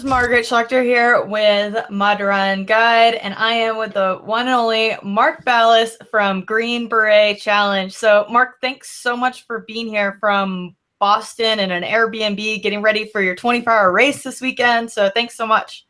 is Margaret Schlechter here with Mud Run Guide, and I am with the one and only Mark Ballas from Green Beret Challenge. So, Mark, thanks so much for being here from Boston and an Airbnb, getting ready for your 24-hour race this weekend. So, thanks so much.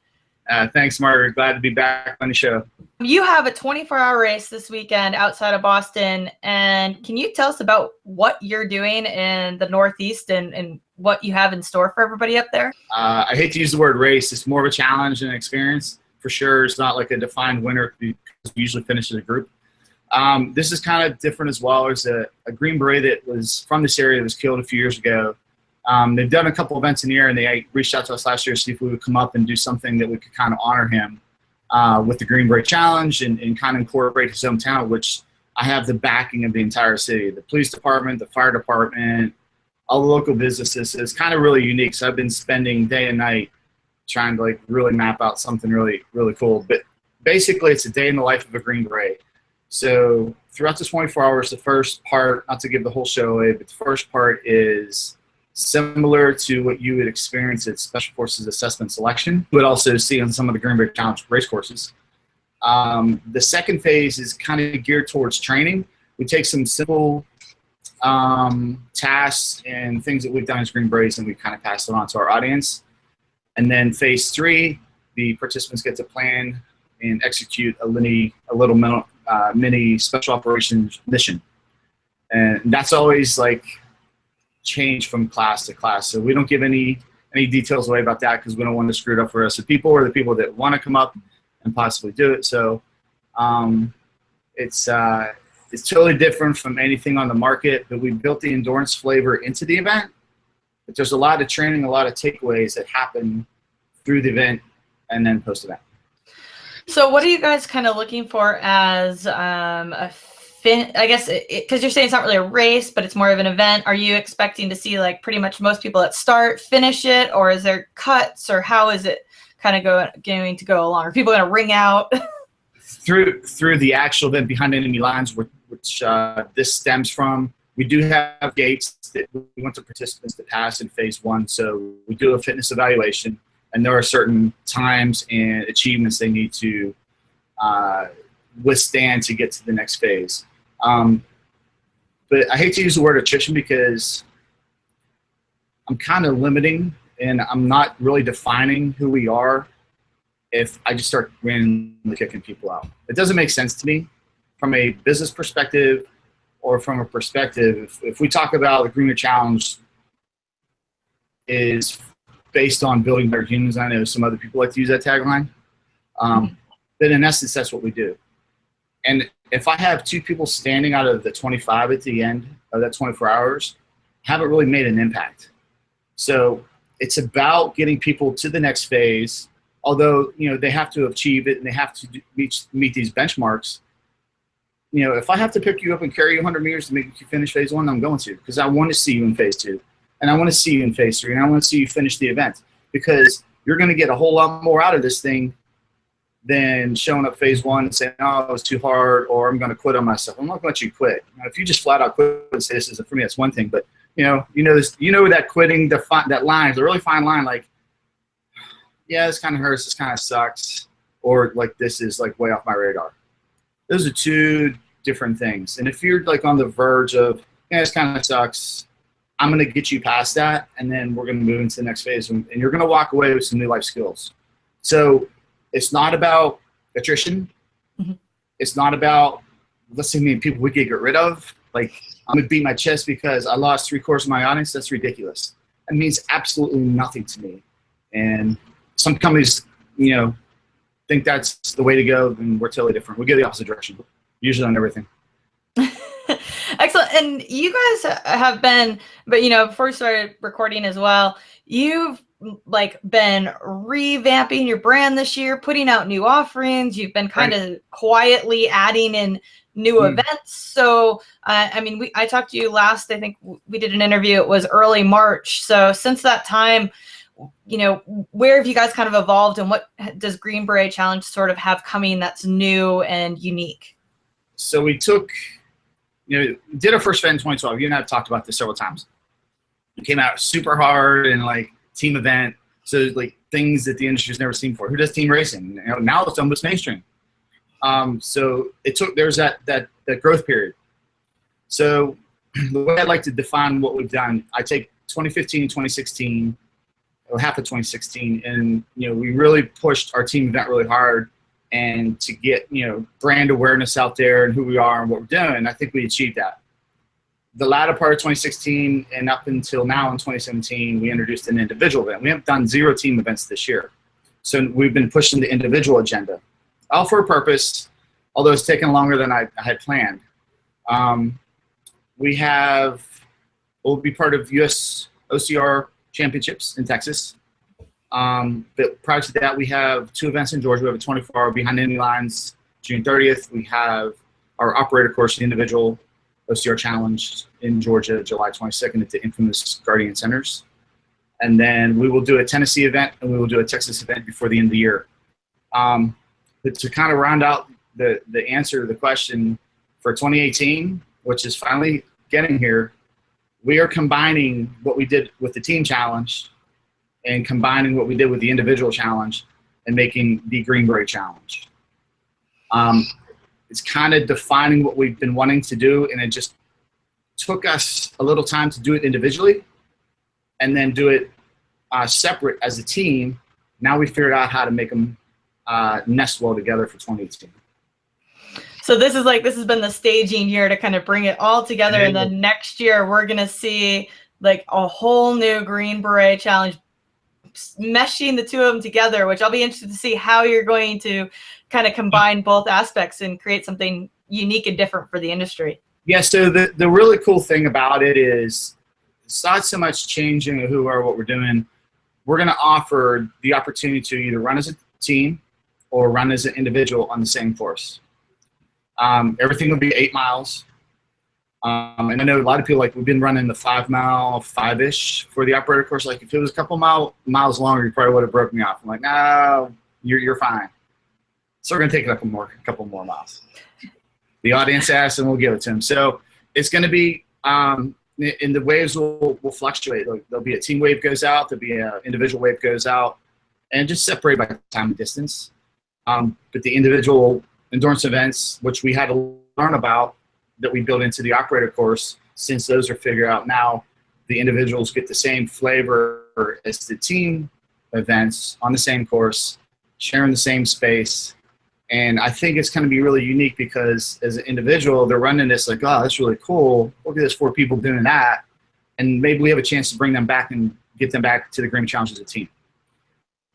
Thanks, Margaret. Glad to be back on the show. You have a 24-hour race this weekend outside of Boston, and can you tell us about what you're doing in the Northeast and what you have in store for everybody up there? I hate to use the word race. It's more of a challenge and an experience. For sure, it's not like a defined winner because we usually finish as a group. This is kind of different as well. There's a Green Beret that was from this area that was killed a few years ago. They've done a couple events in the year, and they reached out to us last year to see if we would come up and do something that we could kind of honor him with the Green Beret Challenge and kind of incorporate his hometown, which I have the backing of the entire city, the police department, the fire department, all the local businesses. It's kind of really unique. So I've been spending day and night trying to really map out something really, really cool. But basically, it's a day in the life of a Green Beret. So throughout the 24 hours, the first part, not to give the whole show away, but the first part is similar to what you would experience at Special Forces Assessment Selection, but also see on some of the Green Beret Challenge race courses. The second phase is kind of geared towards training. We take some simple tasks and things that we've done as Green Berets, and we kind of pass it on to our audience. And then phase 3, the participants get to plan and execute a little mini special operations mission. And that's always change from class to class. So we don't give any details away about that because we don't want to screw it up for us. The people or the people that want to come up and possibly do it. So it's totally different from anything on the market, but we built the endurance flavor into the event. But there's a lot of training, a lot of takeaways that happen through the event and then post-event. So what are you guys kind of looking for as I guess because you're saying it's not really a race, but it's more of an event. Are you expecting to see pretty much most people that start finish it, or is there cuts, or how is it kind of going to go along? Are people going to ring out? through the actual event behind enemy lines, which this stems from, we do have gates that we want the participants to pass in phase 1. So we do a fitness evaluation, and there are certain times and achievements they need to withstand to get to the next phase. But I hate to use the word attrition because I'm kind of limiting and I'm not really defining who we are if I just start randomly kicking people out. It doesn't make sense to me from a business perspective or from a perspective. If we talk about the Green Beret Challenge is based on building better humans, I know some other people like to use that tagline, then in essence, that's what we do. And if I have 2 people standing out of the 25 at the end of that 24 hours, I haven't really made an impact. So it's about getting people to the next phase, although they have to achieve it and they have to meet these benchmarks. If I have to pick you up and carry you 100 meters to make you finish phase 1, I'm going to, because I want to see you in phase 2, and I want to see you in phase 3, and I want to see you finish the event, because you're going to get a whole lot more out of this thing than showing up phase 1 and saying, oh, it was too hard, or I'm going to quit on myself. I'm not going to let you quit. If you just flat out quit and say this isn't for me, that's one thing. But that quitting, that line is a really fine line. Yeah, this kind of hurts. This kind of sucks, or this is way off my radar. Those are 2 different things. And if you're on the verge of, yeah, this kind of sucks, I'm going to get you past that, and then we're going to move into the next phase, and you're going to walk away with some new life skills. So it's not about attrition. Mm-hmm. It's not about, let's see how many people we could get rid of. I'm going to beat my chest because I lost 3/4 of my audience. That's ridiculous. It means absolutely nothing to me. And some companies, think that's the way to go, and we're totally different. We go the opposite direction, usually on everything. Excellent. And you guys have been, but before we started recording as well, you've been revamping your brand this year, putting out new offerings. You've been kind of quietly adding in new events. So, I talked to you last, I think we did an interview, it was early March. So since that time, where have you guys kind of evolved, and what does Green Beret Challenge sort of have coming that's new and unique? So we did our first event in 2012. You and I have talked about this several times. It came out super hard and team event. So like things that the industry's never seen before. Who does team racing? You know, now it's almost mainstream. So there's that growth period. So the way I'd like to define what we've done, I take 2015, 2016, or half of 2016, and we really pushed our team event really hard, and to get brand awareness out there and who we are and what we're doing. I think we achieved that. The latter part of 2016 and up until now in 2017, we introduced an individual event. We have done 0 team events this year, so we've been pushing the individual agenda, all for a purpose, although it's taken longer than I had planned. We'll be part of US OCR Championships in Texas. But prior to that, we have 2 events in Georgia. We have a 24-hour behind enemy lines, June 30th. We have our operator course, the individual OCR Challenge in Georgia, July 22nd at the infamous Guardian Centers. And then we will do a Tennessee event, and we will do a Texas event before the end of the year. But to kind of round out the answer to the question, for 2018, which is finally getting here, we are combining what we did with the team challenge and combining what we did with the individual challenge and making the Green Beret challenge. It's kind of defining what we've been wanting to do, and it just took us a little time to do it individually and then do it separate as a team. Now we figured out how to make them nest well together for 2018. So this has been the staging year to kind of bring it all together, and then next year we're gonna see like a whole new Green Beret challenge, meshing the 2 of them together, which I'll be interested to see how you're going to kind of combine both aspects and create something unique and different for the industry. Yeah. So the really cool thing about it is it's not so much changing who or what we're doing. We're going to offer the opportunity to either run as a team or run as an individual on the same course. Everything will be 8 miles. And I know a lot of people, like, we've been running the 5 mile, 5-ish for the operator course. Like, if it was a couple miles longer, you probably would have broke me off. I'm like, no, you're fine. So we're going to take it up a couple more miles. The audience asks, and we'll give it to them. So it's going to be, and the waves will fluctuate. Like, there'll be a team wave goes out, there'll be an individual wave goes out, and just separate by time and distance. But the individual endurance events, which we had to learn about, that we built into the operator course, since those are figured out now, the individuals get the same flavor as the team events on the same course, sharing the same space. And I think it's going to be really unique because as an individual, they're running this like, oh, that's really cool. Look at this 4 people doing that. And maybe we have a chance to bring them back and get them back to the Green Challenge as a team.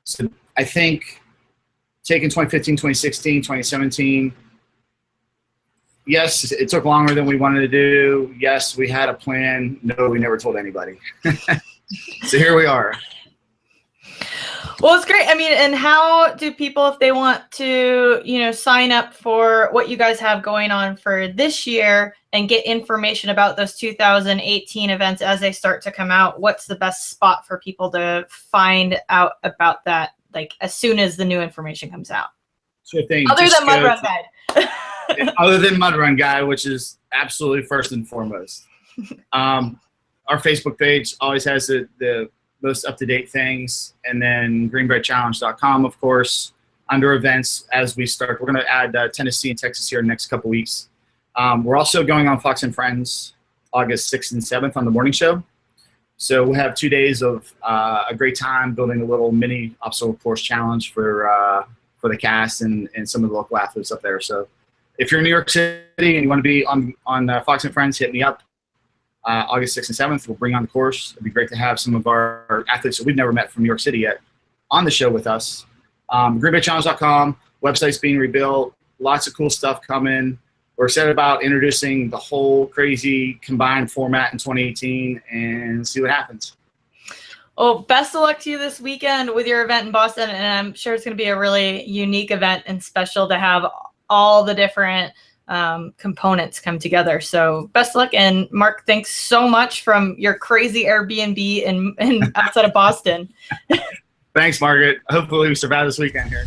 So I think taking 2015, 2016, 2017, yes, it took longer than we wanted to do. Yes, we had a plan. No, we never told anybody. So here we are. Well, it's great. I mean, and how do people, if they want to, sign up for what you guys have going on for this year and get information about those 2018 events as they start to come out, what's the best spot for people to find out about that, like, as soon as the new information comes out? Sure thing. Other than Mud Run Guide. Other than Mud Run Guide, which is absolutely first and foremost. Our Facebook page always has the most up-to-date things, and then greenberetchallenge.com, of course, under events as we start. We're going to add Tennessee and Texas here in the next couple weeks. We're also going on Fox and Friends August 6th and 7th on the morning show. So we'll have 2 days of a great time building a little mini obstacle course challenge for the cast and some of the local athletes up there. So if you're in New York City and you want to be on Fox and Friends, hit me up. August 6th and 7th, we'll bring on the course. It'd be great to have some of our athletes that we've never met from New York City yet on the show with us. greenberetchallenge.com, website's being rebuilt, lots of cool stuff coming. We're excited about introducing the whole crazy combined format in 2018 and see what happens. Well, best of luck to you this weekend with your event in Boston, and I'm sure it's going to be a really unique event and special to have all the different components come together. So best of luck. And Mark, thanks so much from your crazy Airbnb in outside of Boston. Thanks, Margaret. Hopefully we survive this weekend here.